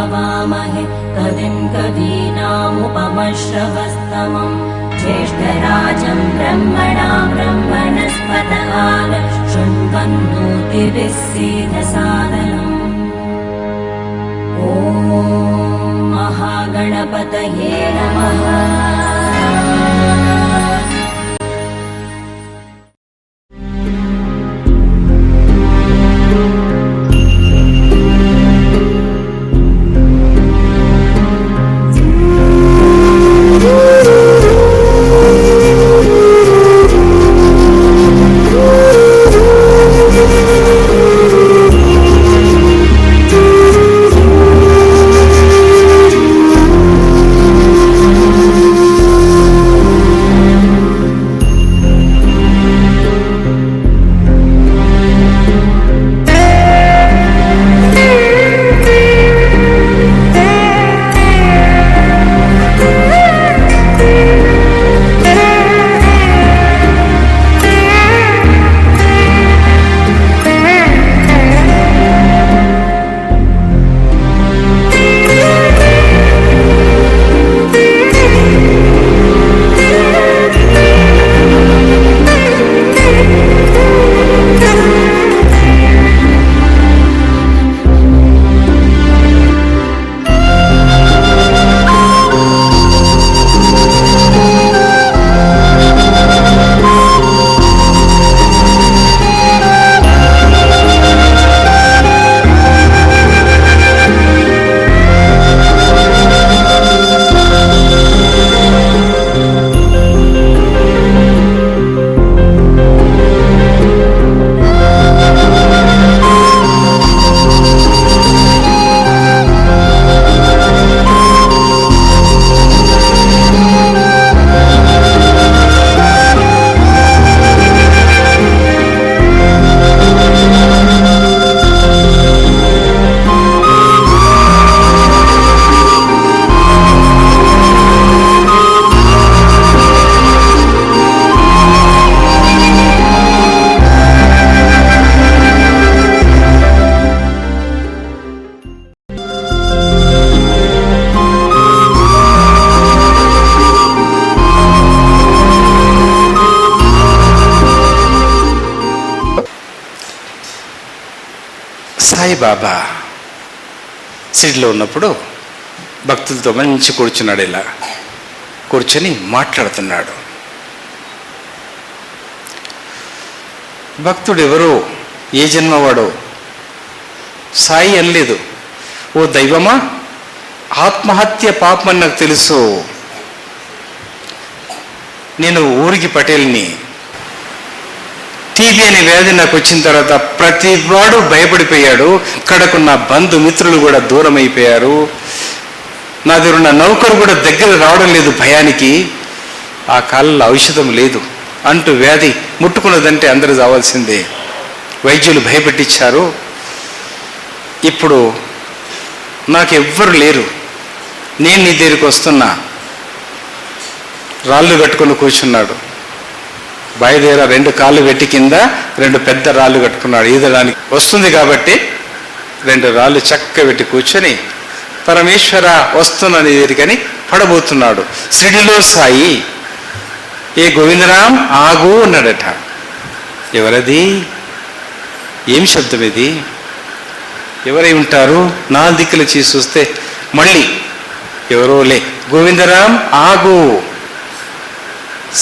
हवामहे कविं कवीनामुपमश्रवस्तमम् ज्येष्ठराजं ब्रह्मणां ब्रह्मणस्पतः शृण्वन्नोतिभिस्सीदसादनम्। ॐ महागणपतये नमः। సాయిబాబా సిడ్లో ఉన్నప్పుడు భక్తులతో మంచి కూర్చున్నాడు. ఇలా కూర్చొని మాట్లాడుతున్నాడు. భక్తుడు ఎవరో, ఏ జన్మవాడో సాయి అనలేదు. ఓ దైవమా, ఆత్మహత్య పాపమని నాకు తెలుసు. నేను ఊరికి పటేల్ని. టీబీ అనే వ్యాధి నాకు వచ్చిన తర్వాత ప్రతి వాడు భయపడిపోయాడు. కడకున్న బంధుమిత్రులు కూడా దూరం అయిపోయారు. నా దగ్గర ఉన్న నౌకరు కూడా దగ్గర రావడం లేదు భయానికి. ఆ కాలంలో ఔషధం లేదు అంటూ వ్యాధి ముట్టుకున్నదంటే అందరూ రావాల్సిందే. వైద్యులు భయపెట్టించారు. ఇప్పుడు నాకెవ్వరు లేరు. నేను నీ దగ్గరికి వస్తున్నా. రాళ్ళు కట్టుకుని కూర్చున్నాడు. బావి దగ్గర 2 కాళ్ళు పెట్టి కింద 2 పెద్ద రాళ్ళు కట్టుకున్నాడు. ఈదడానికి వస్తుంది కాబట్టి 2 రాళ్ళు చక్క పెట్టి కూర్చొని పరమేశ్వర వస్తున్నది ఎదురుకని పడబోతున్నాడు. సిడిలో సాయి ఏ గోవిందరాం ఆగు అన్నాడట. ఎవరది? ఏం శబ్దం ఇది? ఎవరై ఉంటారు? 4 దిక్కులు చేసి చూస్తే మళ్ళీ ఎవరో లే. గోవిందరాం ఆగు.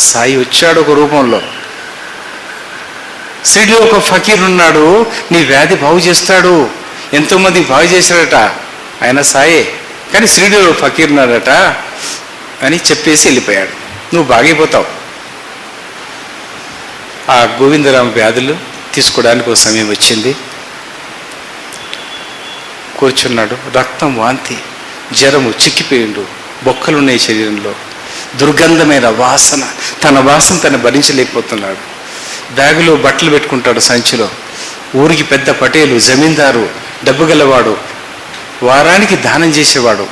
సాయి వచ్చాడు ఒక రూపంలో. సిడిలో ఒక ఫకీర్ ఉన్నాడు. నీ వ్యాధి బాగు చేస్తాడు. ఎంతోమంది బాగు చేశాడట. ఆయన సాయే, కానీ సిడిలో ఫకీర్ ఉన్నాడట అని చెప్పేసి వెళ్ళిపోయాడు. నువ్వు బాగైపోతావు. ఆ గోవిందరామ వ్యాధులు తీసుకోవడానికి ఒక సమయం వచ్చింది. కూర్చున్నాడు. రక్తం, వాంతి, జ్వరము, చిక్కిపోయిండు. బొక్కలున్నాయి శరీరంలో. దుర్గంధమైన వాసన. తన వాసన తను భరించలేకపోతున్నాడు. బ్యాగులో బట్టలు పెట్టుకుంటాడు సంచిలో. ఊరికి పెద్ద పటేలు, జమీందారు, డబ్బు గలవాడు, వారానికి దానం చేసేవాడు.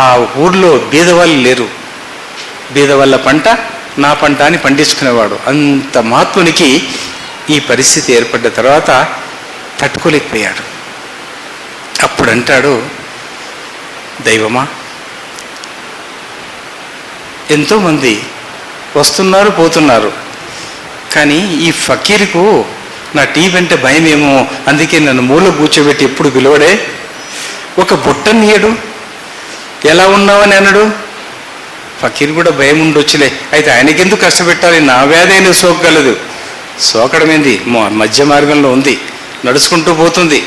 ఆ ఊర్లో బీదవాళ్ళు లేరు. బీదవాళ్ళ పంట నా పంట అని పండించుకునేవాడు. అంత మహాత్మునికి ఈ పరిస్థితి ఏర్పడ్డ తర్వాత తట్టుకోలేకపోయాడు. అప్పుడు అంటాడు, దైవమా, ఎంతోమంది వస్తున్నారు పోతున్నారు, కానీ ఈ ఫకీరుకు నా టీవీ అంటే భయమేమో, అందుకే నన్ను మూల కూర్చోబెట్టి ఎప్పుడు పిలువడే, ఒక బుట్టనియడు, ఎలా ఉన్నావని అనడు. ఫకీర్ కూడా భయం ఉండొచ్చులే, అయితే ఆయనకెందుకు కష్టపెట్టాలి, నా వ్యాధి అయినా సోకగలదు. సోకడమేంది, మధ్య మార్గంలో ఉంది, నడుచుకుంటూ పోతుంది.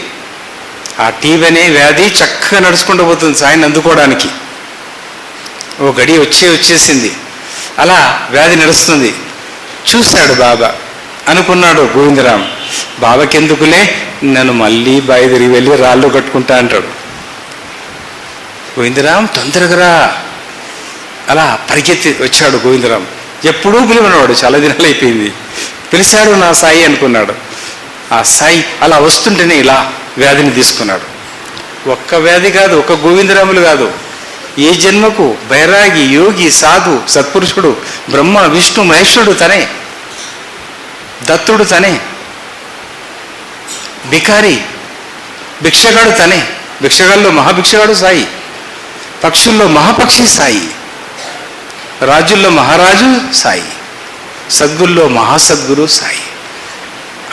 ఆ టీవీ అనే వ్యాధి చక్కగా నడుచుకుంటూ పోతుంది సాయిని అందుకోవడానికి. ఓ గడి వచ్చేసింది, అలా వ్యాధి నడుస్తుంది. చూశాడు బాబా, అనుకున్నాడు గోవిందరాం, బాబాకెందుకులే, నన్ను మళ్ళీ బావి తిరిగి వెళ్ళి రాళ్ళు కట్టుకుంటా అంటాడు. గోవిందరాం తొందరగా రా, అలా పరిగెత్తి వచ్చాడు గోవిందరాం. ఎప్పుడూ పిలువనవాడు, చాలా దినాలు అయిపోయింది. పిలిచాడు నా సాయి అనుకున్నాడు. ఆ సాయి అలా వస్తుంటేనే ఇలా వ్యాధిని తీసుకున్నాడు. ఒక్క వ్యాధి కాదు, ఒక్క గోవిందరాములు కాదు, ఏ జన్మకు బైరాగి, యోగి, సాధు, సత్పురుషుడు, బ్రహ్మ, విష్ణు, మహేశ్వరుడు తనే, దత్తుడు తనే, భికారి, భిక్షగాడు తనే. భిక్షగాల్లో మహాభిక్షగాడు సాయి, పక్షుల్లో మహాపక్షి సాయి, రాజుల్లో మహారాజు సాయి, సద్గురుల్లో మహాసద్గురు సాయి.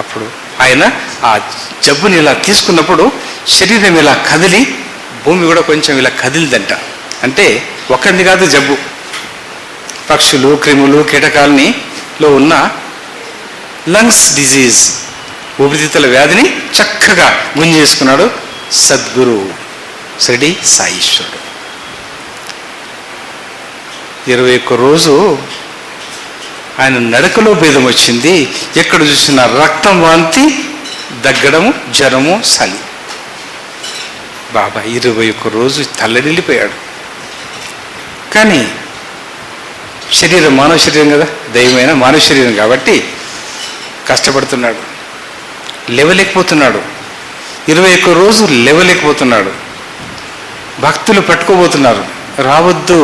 అప్పుడు ఆయన ఆ జబ్బుని ఇలా తీసుకున్నప్పుడు శరీరం ఇలా కదిలి, భూమి కూడా కొంచెం ఇలా కదిలిదంట. అంటే ఒక్కరిది కాదు జబ్బు, పక్షులు, క్రిములు, కీటకాలనిలో ఉన్న లంగ్స్ డిజీజ్, ఊపిరితిత్తుల వ్యాధిని చక్కగా గుంజేసుకున్నాడు సద్గురు షిరిడి సాయీశ్వరుడు. 21 రోజు ఆయన నడకలో భేదం వచ్చింది. ఎక్కడ చూసినా రక్తం, వాంతి, దగ్గడము, జ్వరము, చలి. బాబా 21 రోజు తల్లడిల్లిపోయాడు. కానీ శరీరం మానవ శరీరం కదా, దైవమైన మానవ శరీరం కాబట్టి కష్టపడుతున్నాడు, లేవలేకపోతున్నాడు. 21 రోజు లేవలేకపోతున్నాడు. భక్తులు పట్టుకోబోతున్నారు, రావద్దు,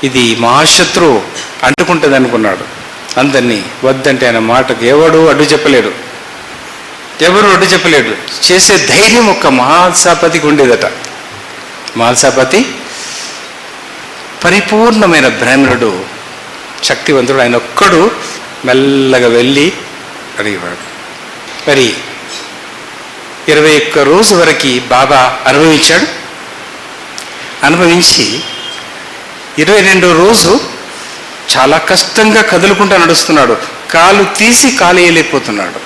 ఇది మహాశత్రు అంటుకుంటుంది అనుకున్నాడు. అందరినీ వద్దంటే ఆయన మాటకు ఎవడు అడ్డు చెప్పలేడు, ఎవరు అడ్డు చెప్పలేడు. చేసే ధైర్యం ఒక్క మహాసాపతికి ఉండేదట. మహాసాపతి పరిపూర్ణమైన బ్రాహ్మణుడు, శక్తివంతుడు. ఆయన ఒక్కడు మెల్లగా వెళ్ళి అడిగేవాడు. మరి 21 రోజు వరకు బాబా అనుభవించాడు. అనుభవించి 22 రోజు చాలా కష్టంగా కదులుకుంటూ నడుస్తున్నాడు. కాలు తీసి కాలు వేయలేకపోతున్నాడు.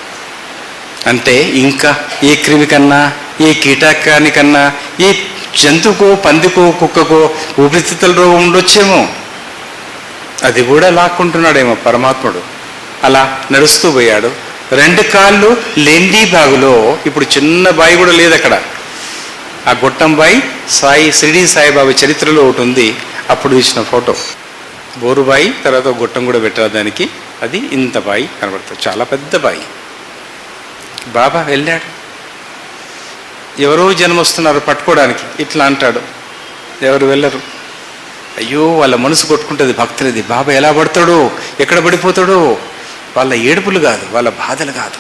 అంటే ఇంకా ఏ క్రిమి కన్నా, ఏ కీటకానికన్నా, ఏ జంతువుకో, పందికో, కుక్కకో ఊపిరితిత్తుల రోగం ఉండొచ్చేమో, అది కూడా లాక్కుంటున్నాడేమో పరమాత్ముడు. అలా నడుస్తూ పోయాడు. 2 కాళ్ళు లెండి బాగులో, ఇప్పుడు చిన్న బావి కూడా లేదు అక్కడ. ఆ గొట్టం బాయి సాయి షిరిడి సాయిబాబా చరిత్రలో ఒకటి ఉంది, అప్పుడు తీసిన ఫోటో. బోరుబాయి, తర్వాత గొట్టం కూడా పెట్టారు దానికి. అది ఇంత బాయి కనబడుతుంది, చాలా పెద్ద బాయి. బాబా వెళ్ళాడు. ఎవరో జనం వస్తున్నారు పట్టుకోవడానికి, ఇట్లా అంటాడు. ఎవరు వెళ్ళరు. అయ్యో, వాళ్ళ మనసు కొట్టుకుంటుంది భక్తులది. బాబా ఎలా పడతాడో, ఎక్కడ పడిపోతాడో. వాళ్ళ ఏడుపులు కాదు, వాళ్ళ బాధలు కాదు.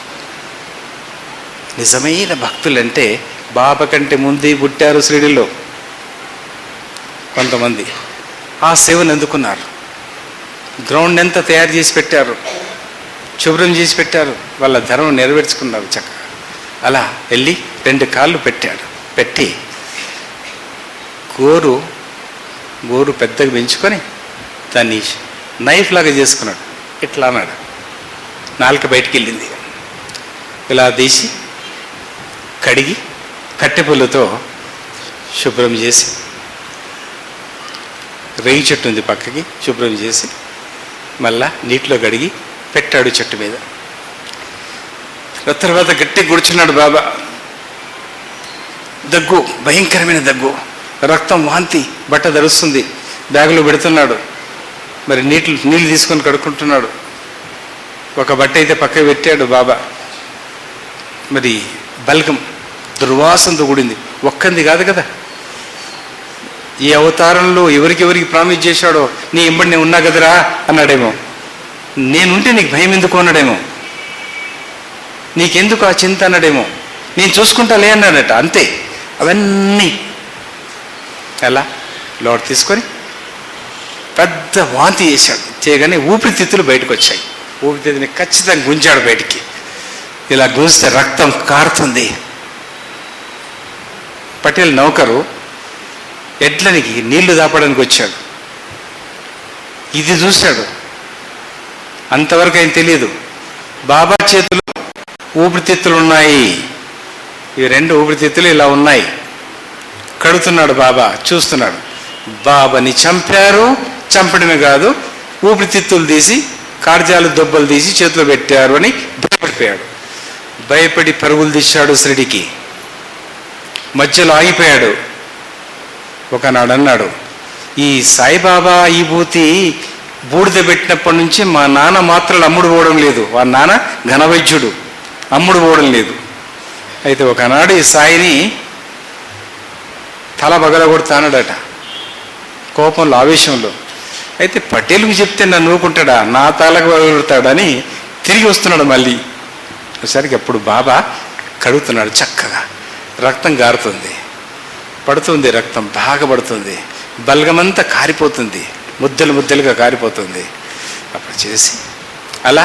నిజమైన భక్తులంటే బాబా కంటే ముందే పుట్టారు షిరిడిలో కొంతమంది. ఆ సేవను అందుకున్నారు. గ్రౌండ్ ఎంత తయారు చేసి పెట్టారు, శుభ్రం చేసి పెట్టారు, వాళ్ళ ధర్మం నెరవేర్చుకున్నారు చక్కగా. అలా వెళ్ళి 2 కాళ్ళు పెట్టాడు. పెట్టి గోరు పెద్దగా పెంచుకొని దాన్ని నైఫ్ లాగా చేసుకున్నాడు. ఇట్లా అన్నాడు. నాలుక బయటికి వెళ్ళింది. ఇలా తీసి కడిగి కట్టెపుల్లతో శుభ్రం చేసి, రేగి చెట్టు ఉంది పక్కకి, శుభ్రం చేసి మళ్ళా నీటిలో కడిగి పెట్టాడు చెట్టు మీద. తర్వాత గట్టిగా కూర్చున్నాడు బాబా. దగ్గు, భయంకరమైన దగ్గు, రక్తం, వాంతి, బట్ట ధరుస్తుంది. బ్యాగులో పెడుతున్నాడు. మరి నీళ్ళు తీసుకొని కడుక్కుంటున్నాడు. ఒక బట్ట అయితే పక్కకి పెట్టాడు బాబా. మరి బల్గం దుర్వాసనతో కూడింది. ఒక్కంది కాదు కదా. ఈ అవతారంలో ఎవరికి ప్రామిస్ చేశాడో, నీ ఎంబడి నేను ఉన్నా కదరా అన్నాడేమో. నేనుంటే నీకు భయం ఎందుకు అన్నాడేమో. నీకెందుకు ఆ చింత అన్నాడేమో. నేను చూసుకుంటా లే అన్నాడట. అంతే. అవన్నీ ఎలా లోటు తీసుకొని పెద్ద వాంతి చేశాడు. చేయగానే ఊపిరితిత్తులు బయటకు వచ్చాయి. ఊపిరితిత్తుని ఖచ్చితంగా గుంజాడు బయటికి. ఇలా గుంజితే రక్తం కారుతుంది. పటేల్ నౌకరు ఎడ్లనికి నీళ్లు దాపడానికి వచ్చాడు. ఇది చూశాడు. అంతవరకు ఆయన తెలియదు. బాబా చేతిలో ఊపిరితిత్తులు ఉన్నాయి. ఈ 2 ఊపిరితిత్తులు ఇలా ఉన్నాయి. కడుతున్నాడు బాబా, చూస్తున్నాడు. బాబాని చంపారు. చంపడమే కాదు, ఊపిరితిత్తులు తీసి కార్జాలు దొబ్బలు తీసి చేతిలో పెట్టారు అని భయపడిపోయాడు. భయపడి పరుగులు తీశాడు షిరిడీకి. మధ్యలో ఆగిపోయాడు. ఒకనాడు అన్నాడు, ఈ సాయిబాబా ఈ భూతి బూడిద పెట్టినప్పటి నుంచి మా నాన్న మాత్రాలు అమ్ముడు పోవడం లేదు. వాళ్ళ నాన్న ఘనవైద్యుడు, అమ్ముడు పోవడం లేదు. అయితే ఒకనాడు ఈ సాయిని తల బగలగొడతానడట కోపంలో, ఆవేశంలో. అయితే పటేల్కి చెప్తే నన్ను నూకుంటాడా, నా తలకు బగలగొడతాడని తిరిగి వస్తున్నాడు. మళ్ళీ ఒకసారికి అప్పుడు బాబా కడుగుతున్నాడు చక్కగా. రక్తం గారుతుంది, పడుతుంది, రక్తం బాగా పడుతుంది, బల్గమంతా కారిపోతుంది, ముద్దలు ముద్దలుగా కారిపోతుంది. అప్పుడు చేసి అలా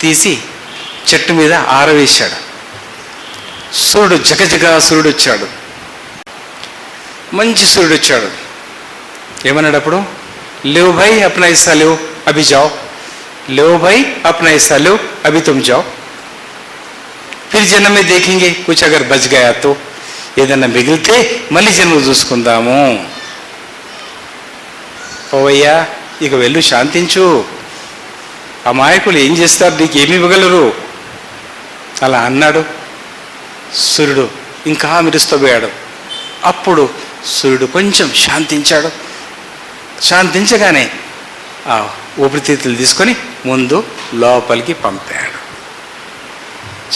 తీసి చెట్టు మీద ఆరవేశాడు. సూర్యుడు జగజగా సూర్యుడు వచ్చాడు. మంచి సూర్యుడు వచ్చాడు. ఏమన్నాడు అప్పుడు? లేవు భాయ్ అప్నా హిస్సా లేవు అభి జాओ, లేవు భాయ్ అప్నా హిస్సా లేవు అభి తుమ్ జాओ, ఫిర్ జన్మ మే దేఖేంగే కుచ్ అగర్ బచ్ గయా తో, ఏదన్నా మిగిలితే మళ్ళీ జన్మ చూసుకుందాము. పోవయ్యా, ఇక వెళ్ళు, శాంతించు. అమాయకులు ఏం చేస్తారు, నీకు ఏమి ఇవ్వగలరు? అలా అన్నాడు. సూర్యుడు ఇంకా మెరుస్తోపోయాడు. అప్పుడు సూర్యుడు కొంచెం శాంతించాడు. శాంతించగానే ఆ ఊపిరితిత్తులు తీసుకొని ముందు లోపలికి పంపాడు.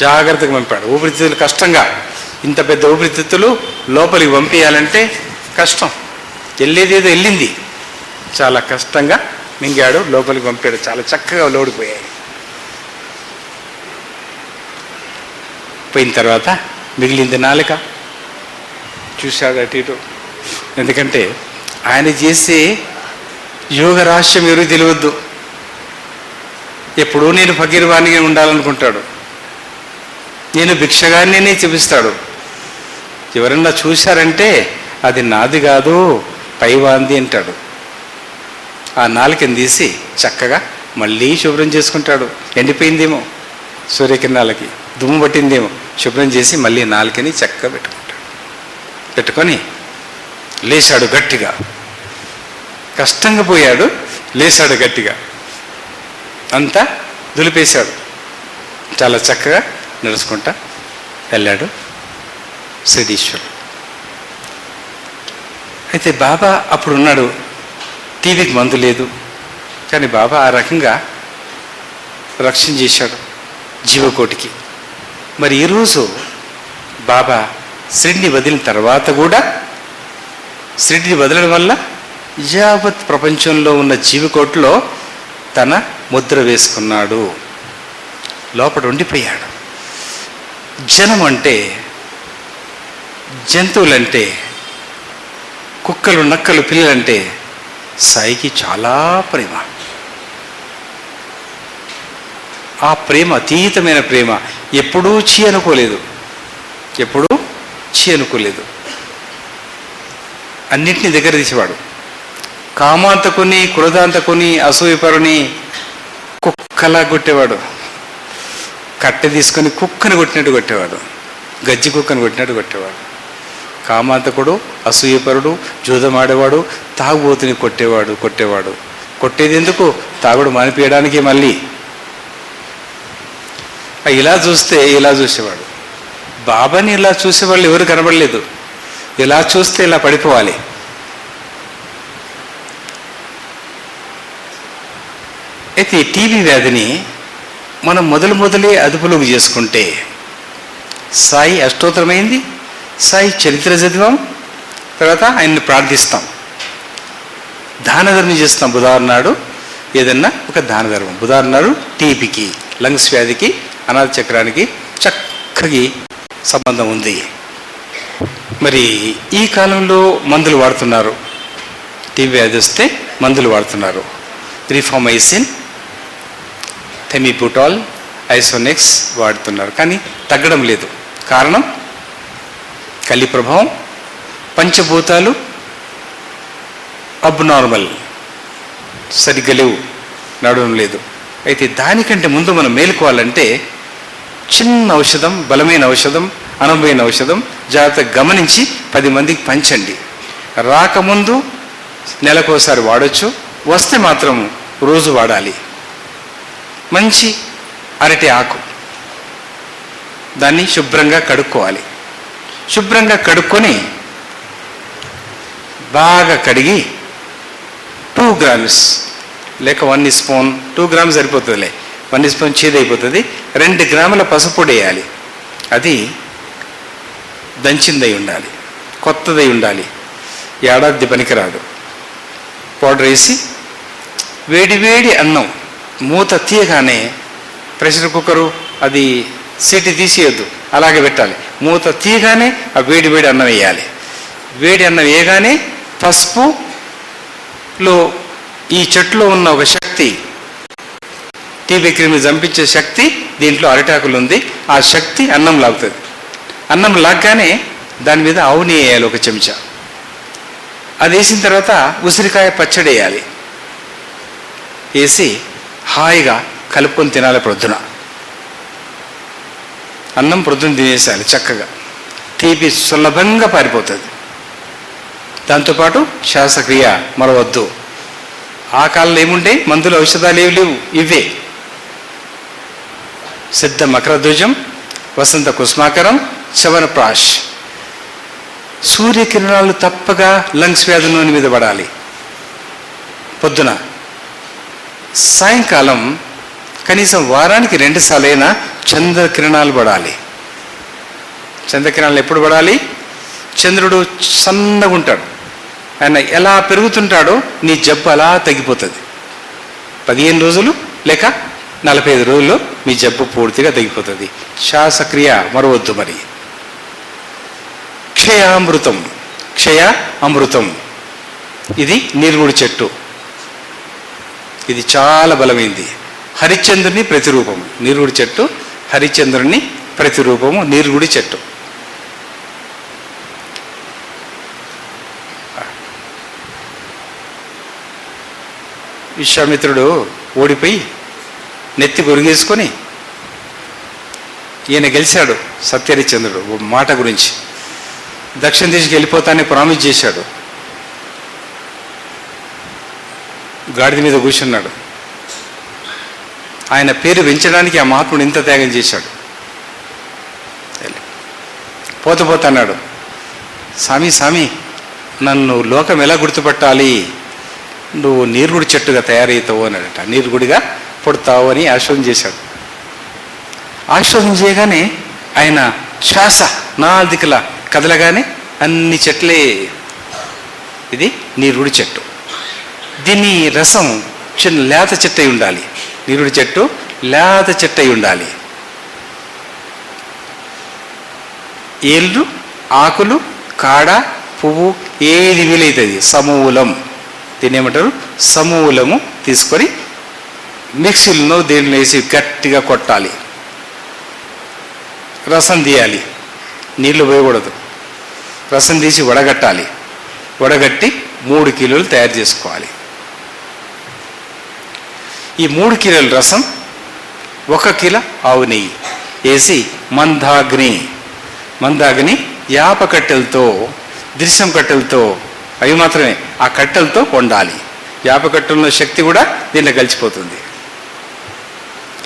జాగ్రత్తగా పంపాడు. ఊపిరితిత్తులు కష్టంగా, ఇంత పెద్ద ఊపిరితిత్తులు లోపలికి పంపించాలంటే కష్టం. వెళ్ళేదేదో వెళ్ళింది, చాలా కష్టంగా మింగాడు, లోపలికి పంపాడు. చాలా చక్కగా లోడిపోయాయి. పోయిన తర్వాత మిగిలింది నాలుక. చూశాడు అటు ఇటు. ఎందుకంటే ఆయన చేసే యోగ రహస్యం ఎవరికి తెలియవద్దు. ఎప్పుడూ నేను ఫకీర్వాణిగా ఉండాలనుకుంటాడు. నేను భిక్షగాన్నే చూపిస్తాడు. ఎవరన్నా చూశారంటే అది నాది కాదు, పైవాంది అంటాడు. ఆ నాలుకని తీసి చక్కగా మళ్ళీ శుభ్రం చేసుకుంటాడు. ఎండిపోయిందేమో సూర్యకిరణాలకి, దుమ్ము పట్టిందేమో, శుభ్రం చేసి మళ్ళీ నాలుకని చక్కగా పెట్టుకుంటాడు. పెట్టుకొని లేచాడు గట్టిగా. కష్టంగా పోయాడు, లేచాడు గట్టిగా. అంతా దులిపేశాడు. చాలా చక్కగా నడుచుకుంటా వెళ్ళాడు సిద్ధీశ్వరుడు. అయితే బాబా అప్పుడు ఉన్నాడు. టీవీకి మందు లేదు, కానీ బాబా ఆ రకంగా రక్షణ చేశాడు జీవకోటికి. మరి ఈరోజు బాబా షిరిడీని వదిలిన తర్వాత కూడా, షిరిడీని వదలడం వల్ల యావత్ ప్రపంచంలో ఉన్న జీవకోటిలో తన ముద్ర వేసుకున్నాడు. లోపల ఉండిపోయాడు. జనం అంటే, జంతువులంటే, కుక్కలు, నక్కలు, పిల్లలంటే సాయికి చాలా ప్రేమ. ఆ ప్రేమ అతీతమైన ప్రేమ. ఎప్పుడూ చీ అనుకోలేదు, ఎప్పుడూ చీ అనుకోలేదు. అన్నింటినీ దగ్గర తీసేవాడు. కామాంతకుని, క్రోధాంతకుని, అసూయపరుని కుక్కలా కొట్టేవాడు. కట్టె తీసుకొని కుక్కని కొట్టినట్టు కొట్టేవాడు, గజ్జి కుక్కని కొట్టినట్టు కొట్టేవాడు. కామాంతకుడు, అసూయపరుడు, జూదమాడేవాడు, తాగుబోతుని కొట్టేవాడు. కొట్టేది ఎందుకు? తాగుడు మానిపించడానికి. మళ్ళీ ఇలా చూస్తే ఇలా చూసేవాడు. బాబాని ఇలా చూసేవాళ్ళు ఎవరు కనబడలేదు. ఇలా చూస్తే ఇలా పడిపోవాలి. అయితే ఈ టీబీ వ్యాధిని మనం మొదలే అదుపులోకి చేసుకుంటే, సాయి అష్టోత్తరమైంది, సాయి చరిత్ర చదివాం, తర్వాత ఆయన్ని ప్రార్థిస్తాం, దాన ధర్మం చేస్తాం. బుధవారం నాడు ఏదన్నా ఒక దాన ధర్మం. బుధవారం నాడు టీబీకి, లంగ్స్ వ్యాధికి, అనాథ చక్రానికి చక్కగా సంబంధం ఉంది. మరి ఈ కాలంలో మందులు వాడుతున్నారు. టీబీ వ్యాధి వస్తే మందులు వాడుతున్నారు. రిఫామైసిన్, థెమిబుటాల్, ఐసోనెక్స్ వాడుతున్నారు. కానీ తగ్గడం లేదు. కారణం కలి ప్రభావం, పంచభూతాలు అబ్నార్మల్, సరిగ్గా లేవు, నడవడం లేదు. అయితే దానికంటే ముందు మనం మేలుకోవాలంటే చిన్న ఔషధం, బలమైన ఔషధం, అనుభవమైన ఔషధం జాగ్రత్తగా గమనించి 10 మందికి పంచండి. రాకముందు నెలకోసారి వాడచ్చు, వస్తే మాత్రం రోజు వాడాలి. మంచి అరటి ఆకు, దాన్ని శుభ్రంగా కడుక్కోవాలి. శుభ్రంగా కడుక్కొని బాగా కడిగి 2 grams లేక 1 స్పూన్, 2 grams సరిపోతుందిలే, 1 స్పూన్ చేదైపోతుంది. 2 గ్రాముల పసుపు వేయాలి. అది దంచిందై ఉండాలి, కొత్తదై ఉండాలి, ఏడాది పనికిరాదు. పౌడర్ వేసి వేడి వేడి అన్నం మూత తీయగానే, ప్రెషర్ కుక్కరు అది సీటి తీసేయద్దు, అలాగే పెట్టాలి. మూత తీయగానే ఆ వేడి వేడి అన్నం వేయాలి. వేడి అన్నం వేయగానే పసుపులో ఈ చెట్టులో ఉన్న ఒక శక్తి, టీబీ క్రిమి చంపించే శక్తి దీంట్లో అరిటాకులు ఉంది. ఆ శక్తి అన్నం లాగుతుంది. అన్నం లాగ్గానే దాని మీద ఆవు నెయ్యి వేయాలి 1 చెంచా. అది వేసిన తర్వాత ఉసిరికాయ పచ్చడి వేయాలి. వేసి హాయిగా కలుపుకొని తినాలి. ప్రొద్దున అన్నం ప్రొద్దున తినేసేయాలి చక్కగా. టీబీ సులభంగా పారిపోతుంది. దాంతోపాటు శ్వాసక్రియ మరవద్దు. ఆ కాలంలో ఏముండే మందులు, ఔషధాలు ఏవి లేవు. ఇవే సిద్ధ మకరధ్వజం, వసంత కుస్మాకరం, చవనప్రాష్. సూర్యకిరణాలు తప్పగా లంగ్స్ వ్యాధుల మీద పడాలి. పొద్దున, సాయంకాలం కనీసం వారానికి 2 సార్లైనా చంద్రకిరణాలు పడాలి. చంద్రకిరణాలు ఎప్పుడు పడాలి? చంద్రుడు సన్నగా ఉంటాడు, ఆయన ఎలా పెరుగుతుంటాడో నీ జబ్బు అలా తగ్గిపోతుంది. 15 రోజులు లేక 45 రోజుల్లో మీ జబ్బు పూర్తిగా తగ్గిపోతుంది. శ్వాసక్రియ మరవద్దు. మరి క్షయామృతం, క్షయ అమృతం, ఇది నీరుగుడి చెట్టు. ఇది చాలా బలమైంది. హరిశ్చంద్రుని ప్రతిరూపము నీరుగుడి చెట్టు. హరిశ్చంద్రుని ప్రతిరూపము నీరుగుడి చెట్టు. విశ్వామిత్రుడు ఓడిపోయి నెత్తి గొరిగేసుకొని, ఈయన గెలిచాడు సత్యహరిశ్చంద్రుడు మాట గురించి. దక్షిణ దిశకి వెళ్ళిపోతానని ప్రామిస్ చేశాడు. గాడిద మీద కూర్చున్నాడు. ఆయన పేరు పెంచడానికి ఆ మహాత్ముడు ఇంత త్యాగం చేశాడు. పోతన్నాడు, స్వామి స్వామి నన్ను లోకం ఎలా గుర్తుపట్టాలి? నువ్వు నీరుగుడి చెట్టుగా తయారవుతావు అన్నాడట. నీరుగుడిగా పుడతావు అని ఆశ్వాసం చేశాడు. ఆశ్వాసం చేయగానే ఆయన శ్వాస నాదికలా కదలగానే అన్ని చెట్లే. ఇది నీరుగుడి చెట్టు. దీని రసం చిన్న లేత చెట్టు అయి ఉండాలి. నీరుగుడి చెట్టు లేత చెట్టు అయి ఉండాలి. ఏళ్ళు, ఆకులు, కాడ, పువ్వు ఏది వీలైతుంది సమూలం. దీన్ని ఏమంటారు? సమూలము తీసుకొని మిక్సీలను దీనిలో వేసి గట్టిగా కొట్టాలి. రసం తీయాలి, నీళ్లు పోయకూడదు. రసం తీసి వడగట్టాలి. వడగట్టి 3 కిలోలు తయారు చేసుకోవాలి. ఈ 3 కిలోల రసం 1 కిలో ఆవు నెయ్యి వేసి మందాగ్ని యాప కట్టెలతో, దృశ్యం కట్టెలతో, అవి మాత్రమే ఆ కట్టెలతో వండాలి. యాప కట్టెల శక్తి కూడా దీనిలో కలిసిపోతుంది.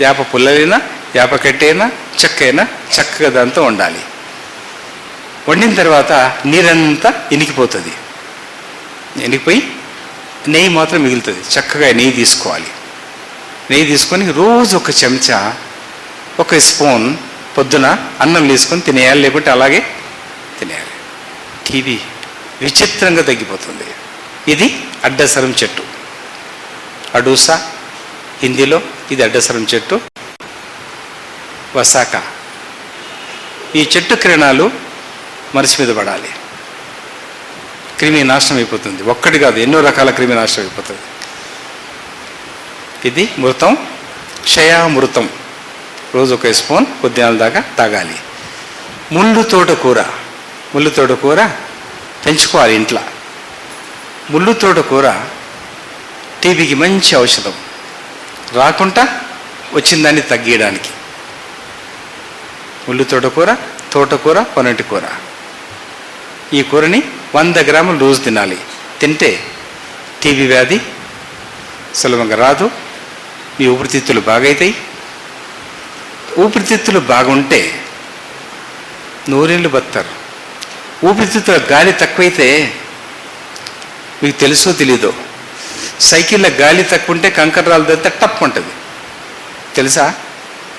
యాప పుల్లలైనా, యాప కట్టెైనా, చెక్క అయినా చక్కగా దాంతో వండాలి. వండిన తర్వాత నీరంతా ఇనికిపోతుంది. ఇనికిపోయి నెయ్యి మాత్రం మిగులుతుంది. చక్కగా నెయ్యి తీసుకోవాలి. నెయ్యి తీసుకొని రోజు 1 చెంచా, 1 స్పూన్ పొద్దున అన్నం తీసుకొని తినేయాలి. లేకుంటే అలాగే తినేయాలి. టీబీ విచిత్రంగా తగ్గిపోతుంది. ఇది అడ్డసరం చెట్టు. అడూసా హిందీలో ఇది అడ్డసరం చెట్టు. వసాక. ఈ చెట్టు కిరణాలు మనసు మీద పడాలి. క్రిమి నాశనం అయిపోతుంది. ఒక్కటి కాదు, ఎన్నో రకాల క్రిమి నాశనం అయిపోతుంది. ఇది మృతం, క్షయామృతం. రోజు ఒక స్పూన్ పొద్దున దాకా తాగాలి. ముళ్ళు తోటకూర పెంచుకోవాలి ఇంట్లో. ముళ్ళు తోటకూర టీబీకి మంచి ఔషధం, రాకుండా వచ్చిన దాన్ని తగ్గించడానికి. ముళ్ళు తోటకూర పొనటి కూర, ఈ కూరని 100 గ్రాములు రోజు తినాలి. తింటే టీబీ వ్యాధి సులభంగా రాదు. మీ ఊపిరితిత్తులు బాగవుతాయి. ఊపిరితిత్తులు బాగుంటే నూరేళ్ళు బతారు. ఊపిరితిత్తుల గాలి తక్కువైతే మీకు తెలుసో తెలీదో, సైకిల్లో గాలి తక్కువ ఉంటే కంకర్రాలు తగ్గితే టప్ ఉంటుంది. తెలుసా?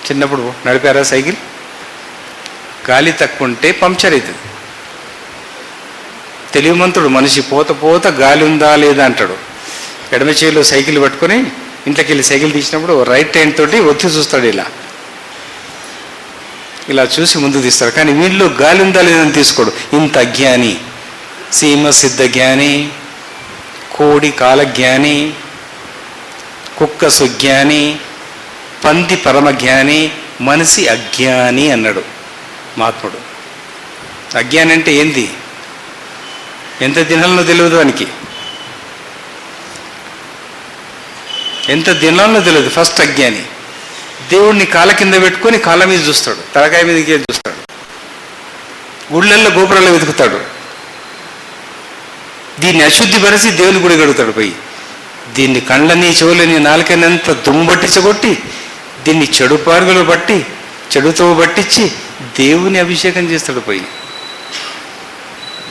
చిన్నప్పుడు నడిపారా సైకిల్? గాలి తక్కువ ఉంటే పంక్చర్ అవుతుంది. తెలివిమంతుడు మనిషి పోత గాలి ఉందా లేదా అంటాడు. ఎడమ చేతిలో సైకిల్ పట్టుకొని ఇంట్లోకి వెళ్ళి సైకిల్ తీసినప్పుడు రైట్ హ్యాండ్ తోటి ఒత్తి చూస్తాడు. ఇలా చూసి ముందు తీస్తాడు. కానీ వీళ్ళు గాలి ఉందా లేదని తీసుకోడు. ఇంత అజ్ఞాని, సీమ సిద్ధ జ్ఞాని, కోడి కాలజ్ఞాని, కుక్క సుజ్ఞాని, పంది పరమజ్ఞాని, మనిషి అజ్ఞాని అన్నాడు మహాత్ముడు. అజ్ఞాని అంటే ఏంది? ఎంత దినాల్లో తెలియదు వానికి, ఎంత దినాల్లో తెలియదు. ఫస్ట్ అజ్ఞాని. దేవుడిని కాళ్ళ కింద పెట్టుకొని కాళ్ళ మీద చూస్తాడు, తలకాయ మీదకి చూస్తాడు. గుళ్ళల్లో గోపురాల్లో వెతుకుతాడు. దీన్ని అశుద్ధి పరిచి దేవుని గుడి గడుగుతాడు పోయి. దీన్ని కళ్ళని చెవులని నాలుకనంత దుమ్ముబట్టించగొట్టి దీన్ని చెడు పారుగులు బట్టి చెడుతో పట్టించి దేవుని అభిషేకం చేస్తాడు పోయి.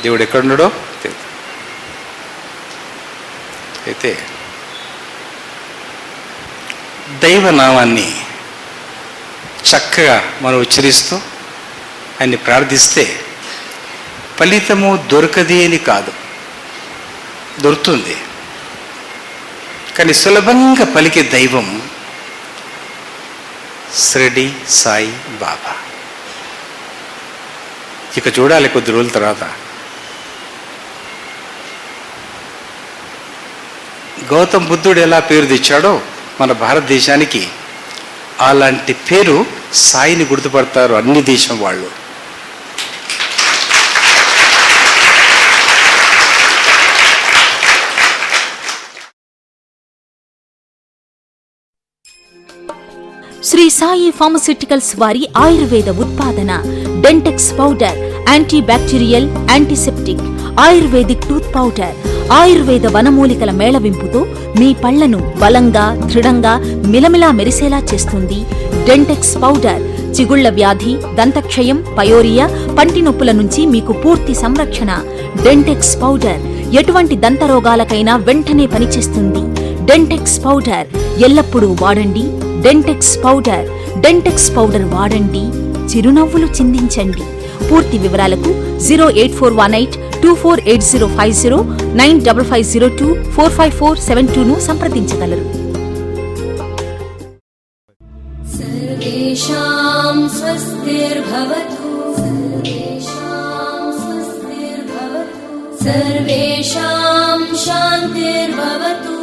దేవుడు ఎక్కడున్నాడో తెలియదు. అయితే దైవనామాన్ని చక్కగా మనం ఉచ్చరిస్తూ ఆయన్ని ప్రార్థిస్తే ఫలితము దొరకది అని కాదు, దొరుకుతుంది. కానీ సులభంగా పలికే దైవం షిరిడి సాయి బాబా. ఇక చూడాలి కొద్ది రోజుల తర్వాత. గౌతమ్ బుద్ధుడు ఎలా పేరు తెచ్చాడో మన భారతదేశానికి అలాంటి పేరు సాయిని గుర్తుపడతారు అన్ని దేశం వాళ్ళు. శ్రీ సాయి ఫార్మస్యూటికల్స్ వారి ఆయుర్వేద ఉత్పాదన Dentex powder, anti bacterial, antiseptic, ayurvedic tooth powder, ఆయుర్వేద వనమూలికల మేళవింపుతో మీ పళ్లను బలంగా, దృఢంగా, మిలమిలా మెరిసేలా చేస్తుంది. డెంటెక్స్ పౌడర్ చిగుళ్ల వ్యాధి, దంతక్షయం, పయోరియా, పంటి నొప్పుల నుంచి మీకు పూర్తి సంరక్షణ. డెంటెక్స్ పౌడర్ ఎటువంటి దంత రోగాలకైనా వెంటనే పనిచేస్తుంది. డెంటెక్స్ పౌడర్ ఎల్లప్పుడూ వాడండి. డెంటెక్స్ పౌడర్. డెంటెక్స్ పౌడర్ వాడండి, చిరునవ్వులు చిందించండి. పూర్తి వివరాలకు 08418248050, 9550245472 సంప్రదించగలరు. सर्वेषां स्वस्तिर्भवतु, सर्वेषां स्वस्तिर्भवतु, सर्वेषां शान्तिर्भवतु.